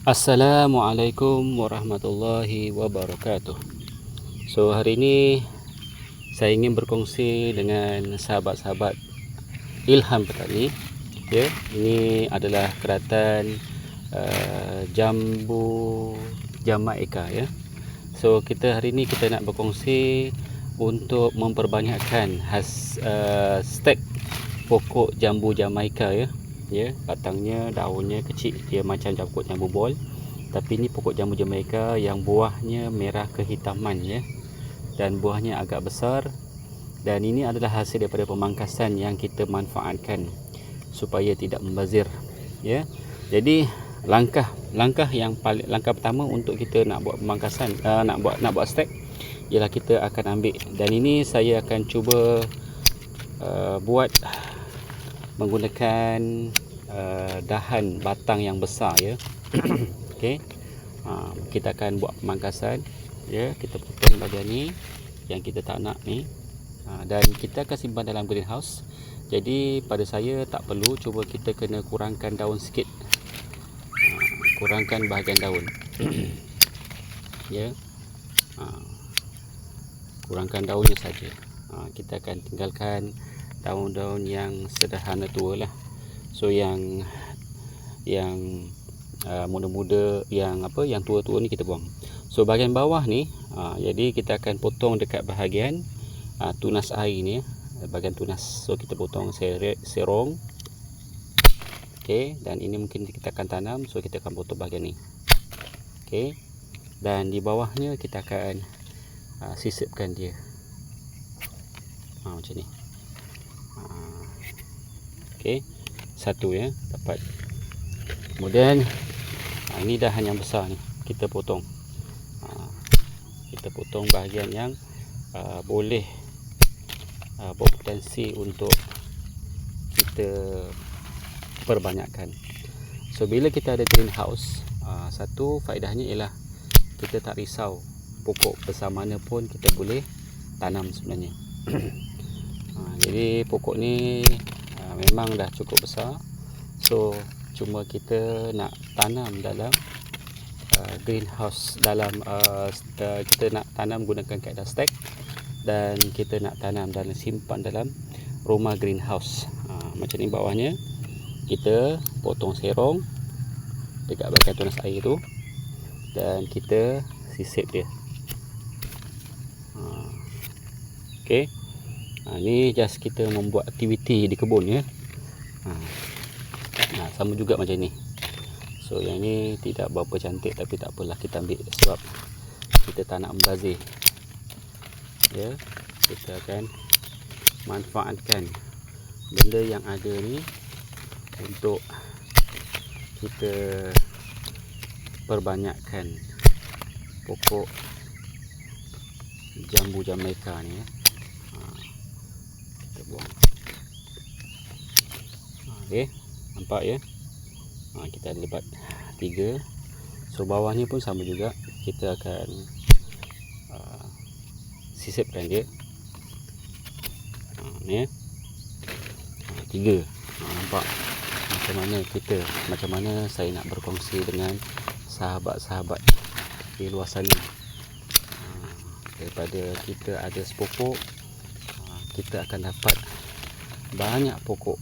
Assalamualaikum warahmatullahi wabarakatuh. So hari ini saya ingin berkongsi dengan sahabat-sahabat Ilham Petani. Ya, ini adalah keratan jambu Jamaika ya. So kita hari ini kita nak berkongsi untuk memperbanyakkan stek pokok jambu Jamaika ya. Ya, batangnya, daunnya kecil, dia macam pokok jambu bol. Tapi ini pokok jambu Jamaika yang buahnya merah kehitaman ya. Dan buahnya agak besar. Dan ini adalah hasil daripada pemangkasan yang kita manfaatkan supaya tidak membazir ya. Jadi langkah pertama untuk kita nak buat pemangkasan, nak buat stek ialah kita akan ambil, dan ini saya akan cuba buat menggunakan dahan batang yang besar ya. Okey. Kita akan buat pemangkasan ya, kita potong bahagian ni yang kita tak nak ni. Dan kita akan simpan dalam greenhouse. Jadi pada saya tak perlu, cuba kita kena kurangkan daun sikit. Kurangkan bahagian daun. Ya. Kurangkan daunnya saja. Kita akan tinggalkan daun-daun yang sederhana tua lah. So yang muda-muda, yang tua-tua ni kita buang. So bahagian bawah ni, jadi kita akan potong dekat bahagian tunas air ni ya. Bahagian tunas. So kita potong serong. Okey, dan ini mungkin kita akan tanam, so kita akan potong bahagian ni. Okey. Dan di bawahnya kita akan sisipkan dia. Macam ni. Okey. Satu ya, dapat. Kemudian ini dahan yang besar ni kita potong. Kita potong bahagian yang boleh berpotensi untuk kita perbanyakkan. So bila kita ada greenhouse, satu faedahnya ialah kita tak risau pokok besar mana pun kita boleh tanam sebenarnya. Jadi pokok ni memang dah cukup besar. So cuma kita nak tanam dalam greenhouse, dalam kita nak tanam gunakan kaedah stek, dan kita nak tanam dan simpan dalam rumah greenhouse. Macam ni bawahnya kita potong serong dekat bahagian tunas air tu, dan kita sisip dia. Okey. Ni just kita membuat aktiviti di kebun ya. Sama juga macam ni. So yang ni tidak berapa cantik, tapi tak apalah, kita ambil sebab kita tak nak membazir. Ya, kita akan manfaatkan benda yang ada ni untuk kita perbanyakkan pokok jambu Jamaika ni ya. Kita buang. Okey, nampak ya. Kita ada lebat 3. So bawahnya pun sama juga, kita akan sisipkan dia. Ni 3. Nampak macam mana saya nak berkongsi dengan sahabat-sahabat di luar sana. Daripada kita ada sepokok, kita akan dapat banyak pokok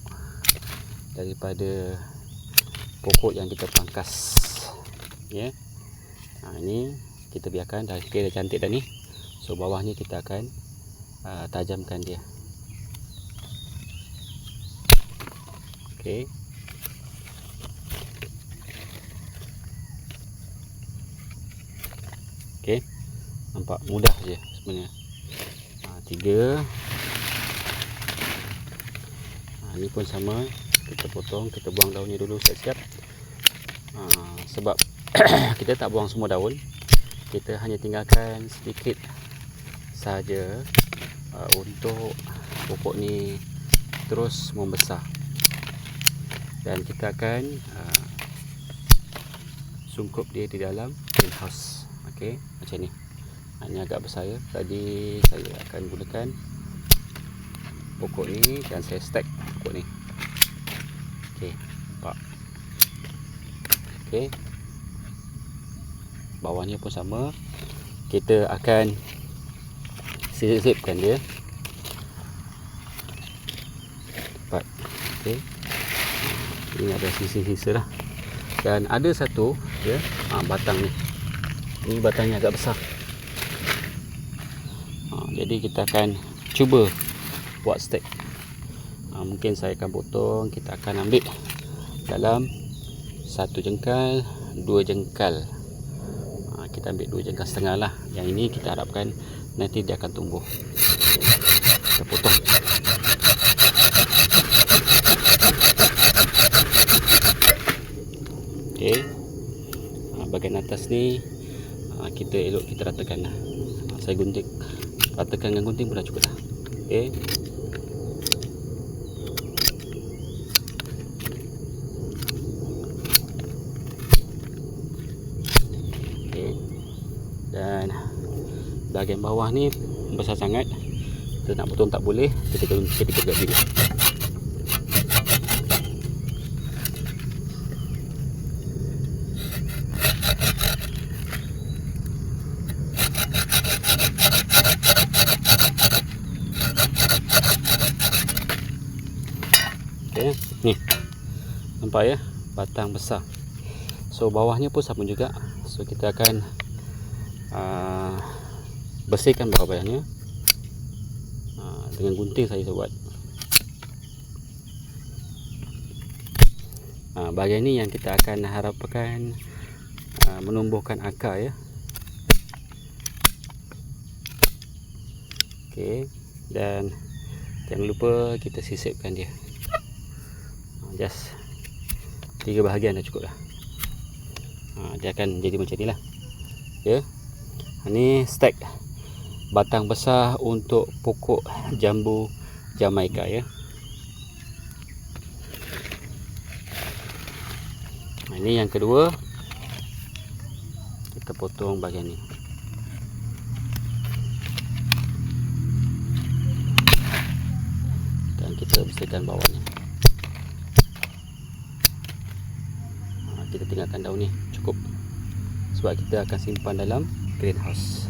daripada pokok yang kita pangkas ya. Ini kita biarkan dah, dah cantik dah ni. So bawah ni kita akan tajamkan dia. Okey. Okey. Nampak mudah je sebenarnya. 3. Ini pun sama, kita potong, kita buang daunnya dulu siap-siap. Sebab kita tak buang semua daun, kita hanya tinggalkan sedikit saja untuk pokok ni terus membesar. Dan kita akan sungkup dia di dalam greenhouse. Okey, macam ni. Ini agak besar ya. Tadi saya akan gunakan pokok ni dan saya stack pokok ni. Okey, nampak. Okey. bawahnya pun sama. Kita akan sisip-sisipkan dia. Tepat. Okey. Ini ada sisa-sisa lah. Dan ada satu ya, batang ni. Ini batangnya agak besar. Jadi kita akan cuba buat steak. Mungkin saya akan potong. Kita akan ambil dalam 1 jengkal, 2 jengkal. Kita ambil 2 jengkal setengah lah. Yang ini kita harapkan nanti dia akan tumbuh. Kita potong. Okey. Bahagian atas ni kita elok kita ratakan lah. Saya gunting, ratakan dengan gunting pun dah cukup dah. Okey. Okey. Dan bahagian bawah ni besar sangat. Kita nak potong tak boleh, kita gaji. Okay. Ni nampak ya, batang besar. So bawahnya pun sama juga. So kita akan bersihkan bawah-bawahnya dengan gunting saya buat. Bahagian ni yang kita akan harapkan menumbuhkan akar ya. Okey, dan jangan lupa kita sisipkan dia. Just 3 bahagian dah cukup dah. Dia akan jadi macam ni lah ya. Ini stek batang besar untuk pokok jambu Jamaika ya. Ini yang kedua, kita potong bahagian ni. Dan kita bersihkan bawahnya. Kita tinggalkan daun ni cukup, sebab kita akan simpan dalam greenhouse.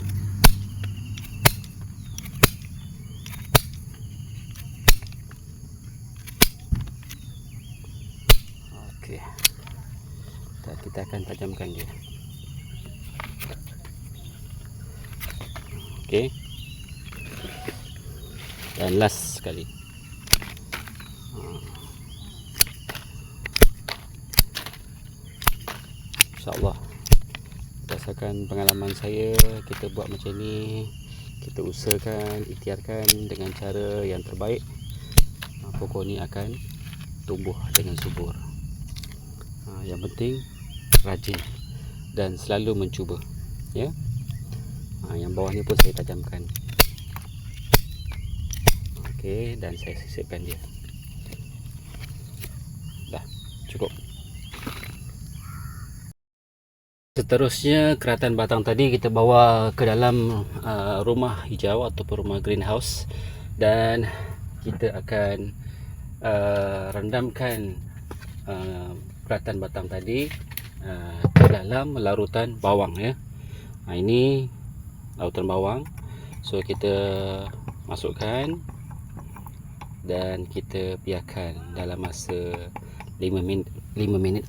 Okey, dan kita akan tajamkan dia. Okey, dan last sekali. InsyaAllah, berdasarkan pengalaman saya, kita buat macam ni, kita usahakan, ikhtiarkan dengan cara yang terbaik, pokok ni akan tumbuh dengan subur. Yang penting rajin dan selalu mencuba ya. Yang bawah ni pun saya tajamkan. Okey, dan saya sisipkan dia. Dah cukup. Seterusnya, keratan batang tadi kita bawa ke dalam rumah hijau ataupun rumah greenhouse, dan kita akan rendamkan keratan batang tadi ke dalam larutan bawang ya. Ini larutan bawang. So kita masukkan dan kita biarkan dalam masa 5 minit.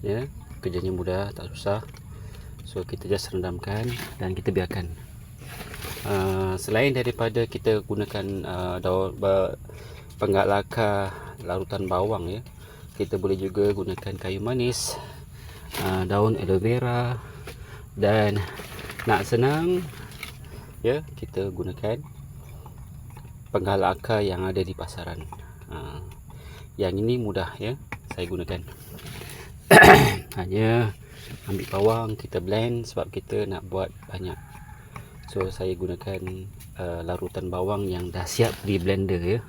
Ya, kerjanya mudah, tak susah. So kita just rendamkan dan kita biarkan. Selain daripada kita gunakan daun penggat lakar larutan bawang ya, kita boleh juga gunakan kayu manis, daun aloe vera, dan nak senang ya, kita gunakan penggat lakar yang ada di pasaran. Yang ini mudah ya, saya gunakan. Hanya ambil bawang, kita blend sebab kita nak buat banyak. So saya gunakan larutan bawang yang dah siap di blender ya.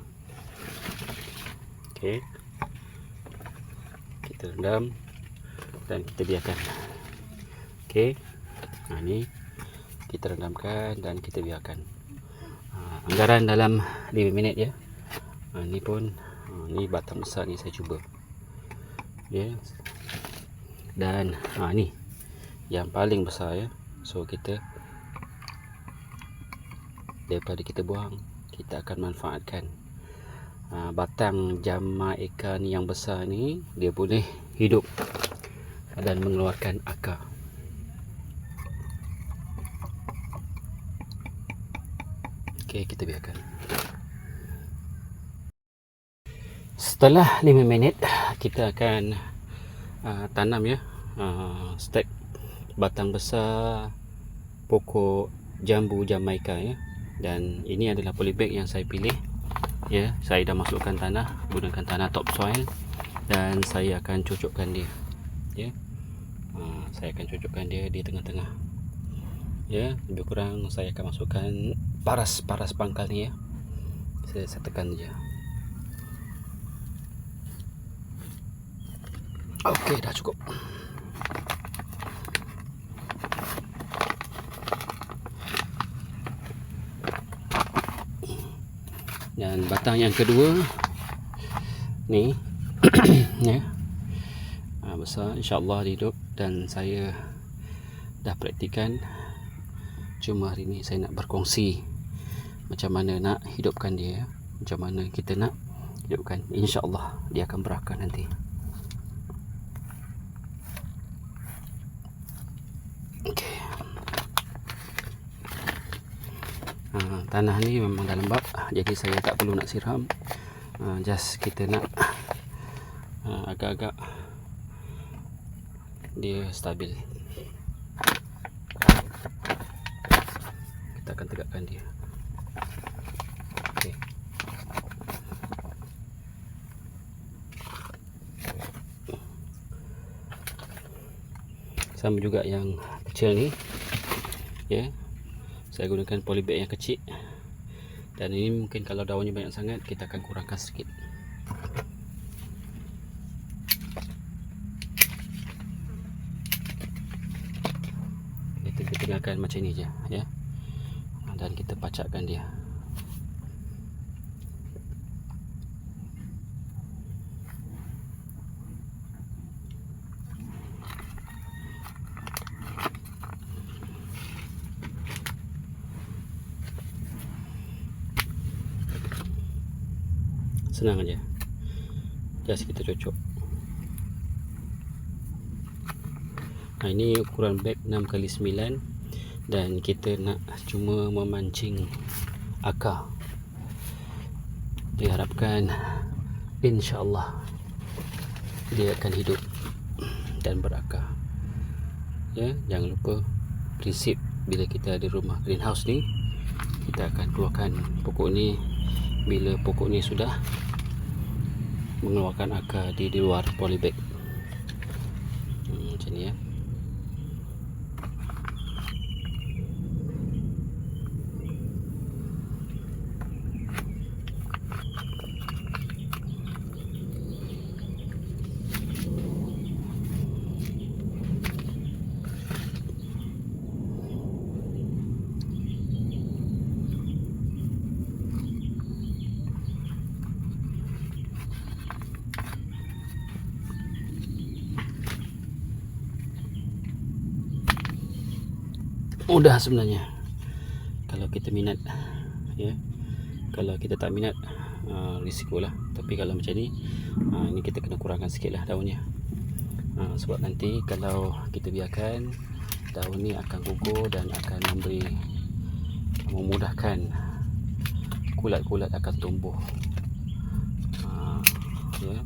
Okey, kita rendam dan kita biarkan. Okey, ni kita rendamkan dan kita biarkan. Anggaran dalam 5 minit ya. Ni pun ni batang besar ni saya cuba ya. Dan ni yang paling besar ya. So kita, daripada kita buang, kita akan manfaatkan batang Jamaika ni yang besar ni. Dia boleh hidup dan mengeluarkan akar. Okey, kita biarkan. Setelah 5 minit, kita akan tanam ya, stek batang besar pokok jambu Jamaika ya. Dan ini adalah polybag yang saya pilih ya. Saya dah masukkan tanah, gunakan tanah topsoil, dan saya akan cocokkan dia ya. Saya akan cocokkan dia di tengah-tengah ya. Lebih kurang saya akan masukkan paras pangkal ni ya. Saya tekan je. Okey, dah cukup. Dan batang yang kedua ni ya, besar, insyaAllah hidup. Dan saya dah praktikan, cuma hari ni saya nak berkongsi macam mana nak hidupkan dia, macam mana kita nak hidupkan. InsyaAllah dia akan berakar nanti. Okay. Tanah ni memang dah lembap, jadi saya tak perlu nak siram. Just kita nak agak-agak dia stabil. Kita akan tegakkan dia. Okay. Sama juga yang kecil ni ya. Saya gunakan polybag yang kecil. Dan ini mungkin kalau daunnya banyak sangat, kita akan kurangkan sedikit. Kita tinggalkan macam ni je ya. Dan kita pacakkan dia. Senang aja. Just kita cocok. Ini ukuran bag 6x9 dan kita nak cuma memancing akar. Diharapkan insya-Allah dia akan hidup dan berakar. Ya, jangan lupa prinsip bila kita ada rumah greenhouse ni, kita akan keluarkan pokok ni bila pokok ni sudah mengeluarkan akar di luar polybag. Macam ni ya. Mudah sebenarnya kalau kita minat ya. Kalau kita tak minat, risikolah. Tapi kalau macam ni, ini kita kena kurangkan sikit lah daunnya. Sebab nanti kalau kita biarkan, daun ni akan gugur dan akan memudahkan kulat-kulat akan tumbuh ya.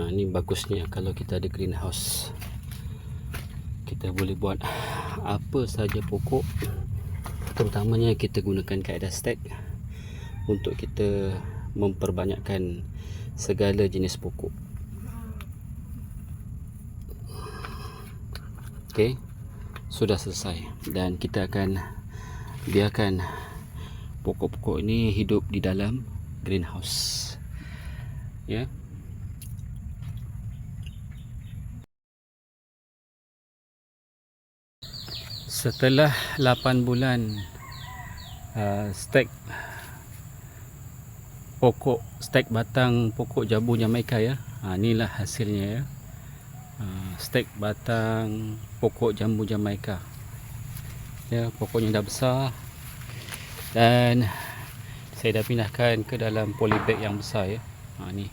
Ini bagusnya kalau kita ada greenhouse, kita boleh buat apa saja pokok. Terutamanya kita gunakan kaedah stack untuk kita memperbanyakkan segala jenis pokok. Okey, sudah selesai dan kita akan biarkan pokok-pokok ini hidup di dalam greenhouse. Ya. Setelah 8 bulan stek batang pokok jambu Jamaika ya. Inilah hasilnya ya. Stek batang pokok jambu Jamaika. Ya, pokoknya dah besar dan saya dah pindahkan ke dalam polybag yang besar ya. Ni.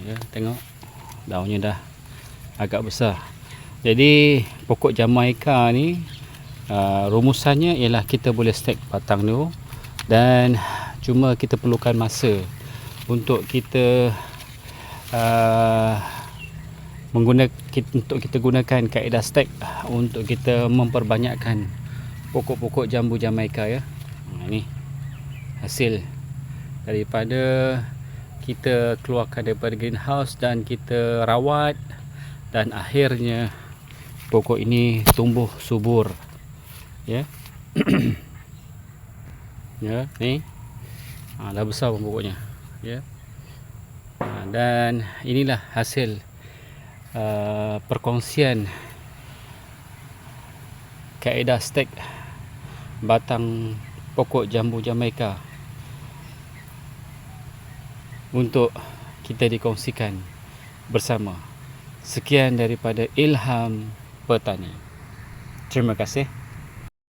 Ya, tengok daunnya dah agak besar. Jadi pokok Jamaika ni rumusannya ialah kita boleh stek batang tu dan cuma kita perlukan masa untuk kita untuk kita gunakan kaedah stek untuk kita memperbanyakkan pokok-pokok jambu Jamaika ya. Ni hasil daripada kita keluarkan daripada greenhouse dan kita rawat dan akhirnya pokok ini tumbuh subur ya. Ya, ni dah besar pun pokoknya ya. Dan inilah hasil perkongsian kaedah stek batang pokok jambu Jamaika untuk kita dikongsikan bersama. Sekian daripada Ilham Petani. Terima kasih.